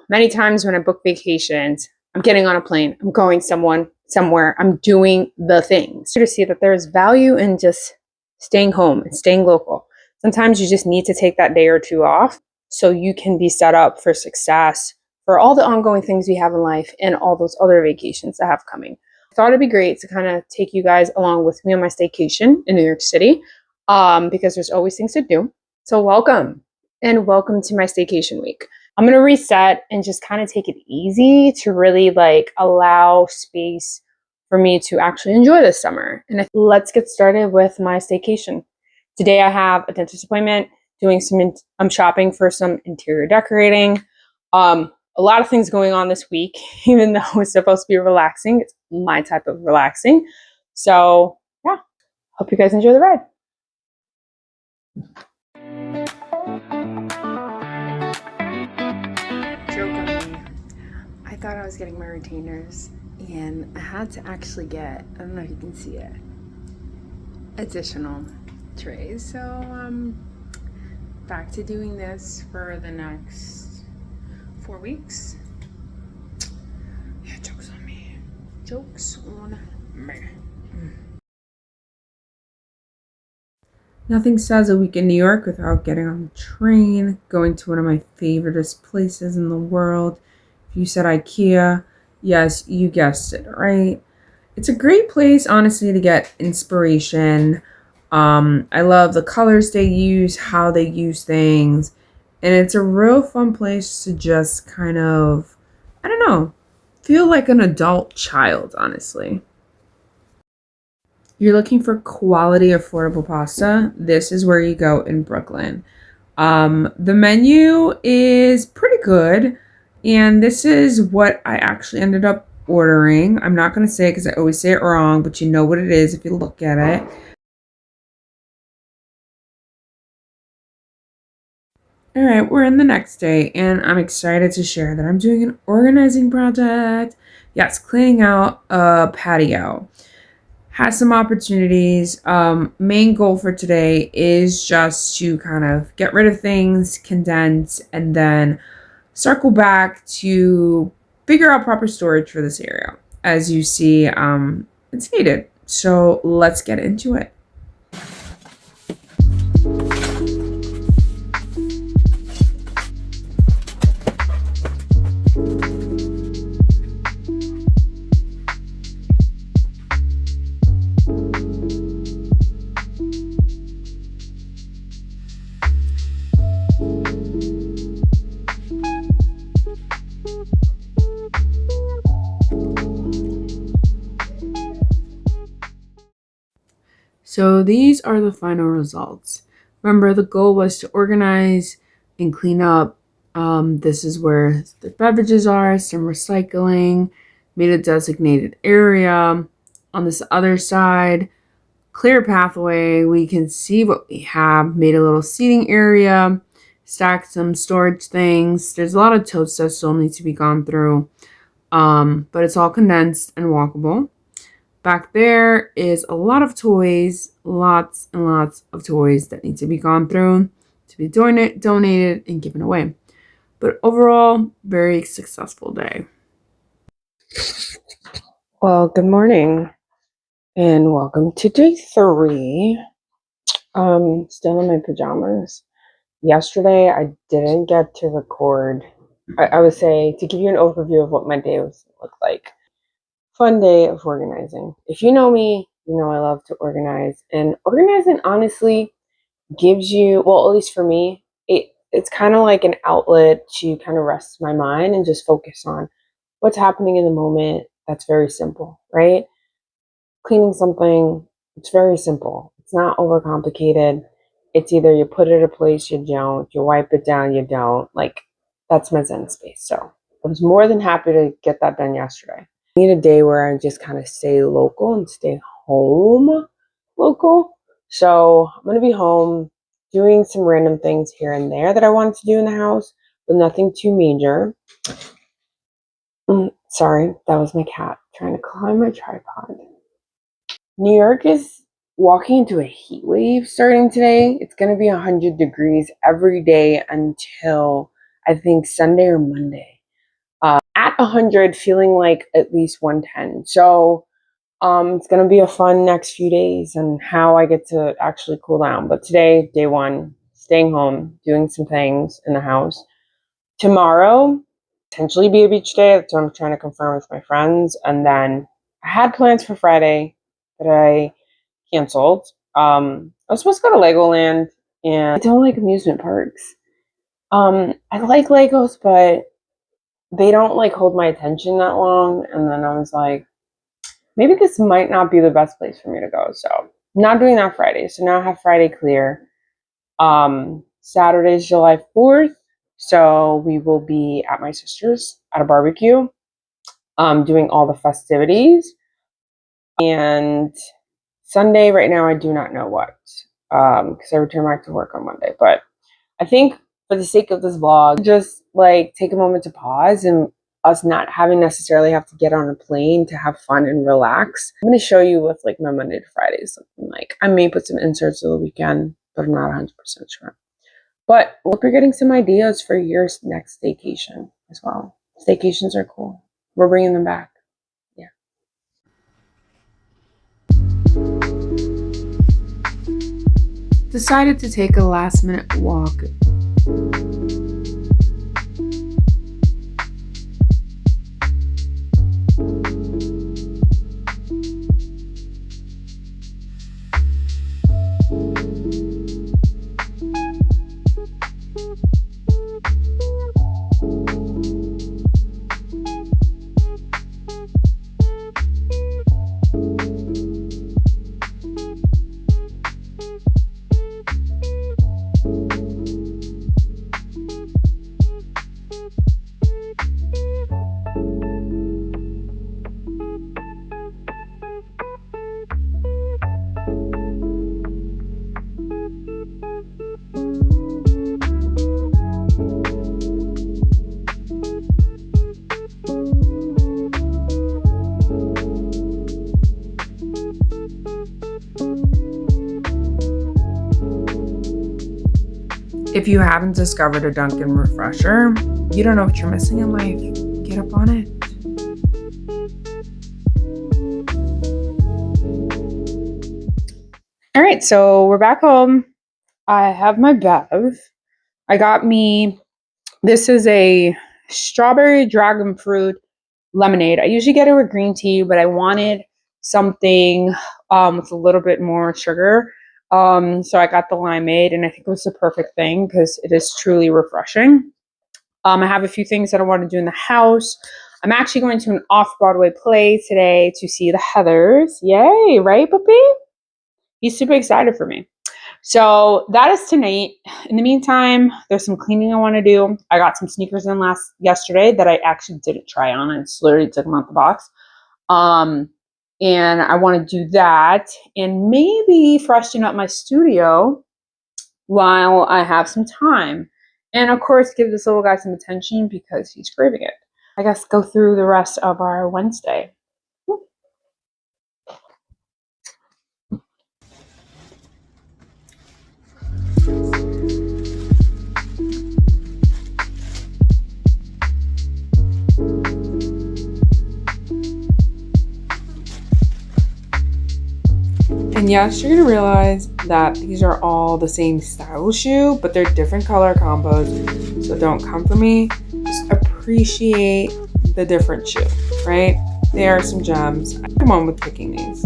many times when I book vacations, I'm getting on a plane, I'm going somewhere, I'm doing the things. To see that there's value in just staying home and staying local. Sometimes you just need to take that day or two off so you can be set up for success for all the ongoing things we have in life and all those other vacations that have coming. I thought it'd be great to kind of take you guys along with me on my staycation in New York City, because there's always things to do. So welcome to my staycation week. I'm going to reset and just kind of take it easy to really allow space for me to actually enjoy this summer. And let's get started with my staycation. Today I have a dentist appointment, I'm shopping for some interior decorating. A lot of things going on this week, even though it's supposed to be relaxing. It's my type of relaxing. So yeah, hope you guys enjoy the ride. Joke on me. I thought I was getting my retainers and I had to actually get, I don't know if you can see it, additional trays. So back to doing this for the next 4 weeks. Yeah, joke's on me. Joke's on me. Nothing says a week in New York without getting on the train, going to one of my favorite places in the world. If you said IKEA, yes, you guessed it, right? It's a great place, honestly, to get inspiration. I love the colors they use, how they use things. And it's a real fun place to just kind of, I don't know, feel like an adult child, honestly. You're looking for quality, affordable pasta. This is where you go in Brooklyn. The menu is pretty good. And this is what I actually ended up ordering. I'm not going to say it because I always say it wrong, but you know what it is if you look at it. All right, we're in the next day, and I'm excited to share that I'm doing an organizing project. Yes, cleaning out a patio. Has some opportunities. Main goal for today is just to kind of get rid of things, condense, and then circle back to figure out proper storage for this area. As you see, it's needed. So let's get into it. So these are the final results. Remember, the goal was to organize and clean up. This is where the beverages are, some recycling, made a designated area. On this other side, clear pathway, we can see what we have, made a little seating area, stacked some storage things. There's a lot of totes that still need to be gone through, but it's all condensed and walkable. Back there is a lot of toys, lots and lots of toys that need to be gone through, to be donated and given away. But overall, very successful day. Well, good morning and welcome to day 3. Still in my pajamas. Yesterday, I didn't get to record. I would say to give you an overview of what my day looked like. Fun day of organizing. If you know me, you know I love to organize. And organizing honestly gives you, well, at least for me, it's kind of like an outlet to kind of rest my mind and just focus on what's happening in the moment. That's very simple, right? Cleaning something, it's very simple. It's not overcomplicated. It's either you put it in a place, you don't, you wipe it down, you don't. That's my zen space. So I was more than happy to get that done yesterday. I need a day where I just kind of stay local and stay home local. So I'm going to be home doing some random things here and there that I wanted to do in the house, but nothing too major. Sorry, that was my cat trying to climb my tripod. New York is walking into a heat wave starting today. It's going to be 100 degrees every day until I think Sunday or Monday. 100, feeling like at least 110. So it's gonna be a fun next few days and how I get to actually cool down. But today, day one, staying home, doing some things in the house. Tomorrow, potentially be a beach day. That's what I'm trying to confirm with my friends. And then I had plans for Friday that I canceled. I was supposed to go to Legoland, and I don't like amusement parks. I like Legos, but they don't like hold my attention that long. And then I was like, maybe this might not be the best place for me to go. So I'm not doing that Friday. So now I have Friday clear. Saturday's July 4th. So we will be at my sister's at a barbecue, doing all the festivities. And Sunday, right now, I do not know what, because I return back to work on Monday. But I think for the sake of this vlog, just like take a moment to pause and us not having necessarily have to get on a plane to have fun and relax. I'm going to show you what like my Monday to Friday is looking like. I may put some inserts of the weekend, but I'm not 100% sure. But we'll be getting some ideas for your next staycation as well. Staycations are cool. We're bringing them back. Yeah. Decided to take a last minute walk. If you haven't discovered a Dunkin' refresher, you don't know what you're missing in life. Get up on it. All right, so we're back home. I have my bev. I got me, this is a strawberry dragon fruit lemonade. I usually get it with green tea, but I wanted something with a little bit more sugar. So I got the limeade, and I think it was the perfect thing because it is truly refreshing. I have a few things that I want to do in the house. I'm actually going to an off-Broadway play today to see the Heathers. Yay, right, puppy? He's super excited for me. So that is tonight. In the meantime, there's some cleaning I want to do. I got some sneakers in yesterday that I actually didn't try on. I just literally took them out the box. And I want to do that and maybe freshen up my studio while I have some time. And of course, give this little guy some attention because he's craving it. I guess go through the rest of our Wednesday. And yes, you're gonna realize that these are all the same style shoe, but they're different color combos. So don't come for me. Just appreciate the different shoe, right? There are some gems. Come on with picking these.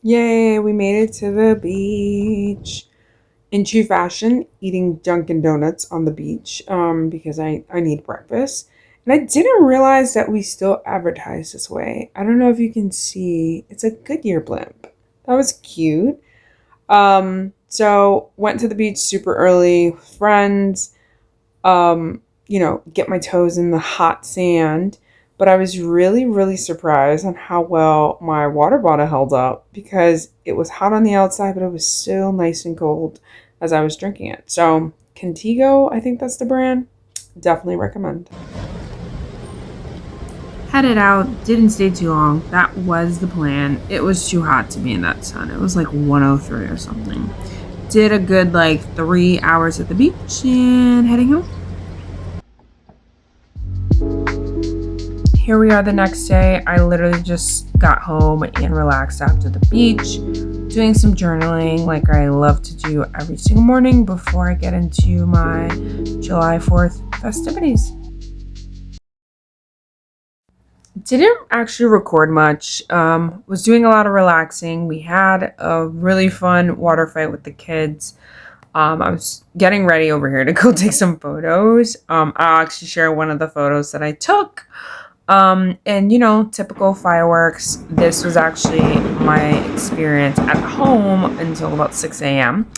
Yay, we made it to the beach. In true fashion, eating Dunkin' Donuts on the beach because I need breakfast. And I didn't realize that we still advertise this way. I don't know if you can see. It's a Goodyear blimp. That was cute. So went to the beach super early with friends. Get my toes in the hot sand. But I was really, really surprised on how well my water bottle held up because it was hot on the outside, but it was still nice and cold as I was drinking it. So Contigo, I think that's the brand. Definitely recommend. headed out, didn't stay too long. That was the plan. It was too hot to be in that sun. It was like 103 or something. Did a good like 3 hours at the beach and heading home. Here we are the next day. I literally just got home and relaxed after the beach, doing some journaling like I love to do every single morning before I get into my July 4th festivities. Didn't actually record much. Was doing a lot of relaxing. We had a really fun water fight with the kids. I was getting ready over here to go take some photos. I'll actually share one of the photos that I took. And typical fireworks. This was actually my experience at home until about 6 a.m.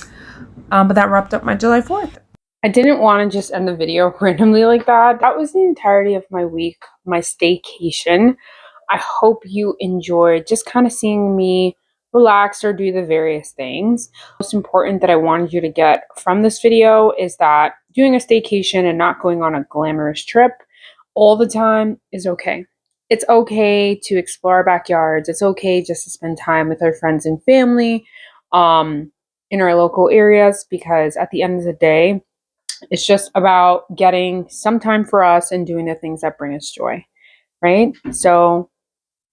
But that wrapped up my July 4th. I didn't want to just end the video randomly like that. That was the entirety of my week, my staycation. I hope you enjoyed just kind of seeing me relax or do the various things. Most important that I wanted you to get from this video is that doing a staycation and not going on a glamorous trip all the time is okay. It's okay to explore our backyards. It's okay just to spend time with our friends and family in our local areas, because at the end of the day, it's just about getting some time for us and doing the things that bring us joy, right? So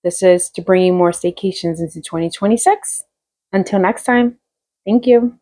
this is to bring you more staycations into 2026. Until next time, thank you.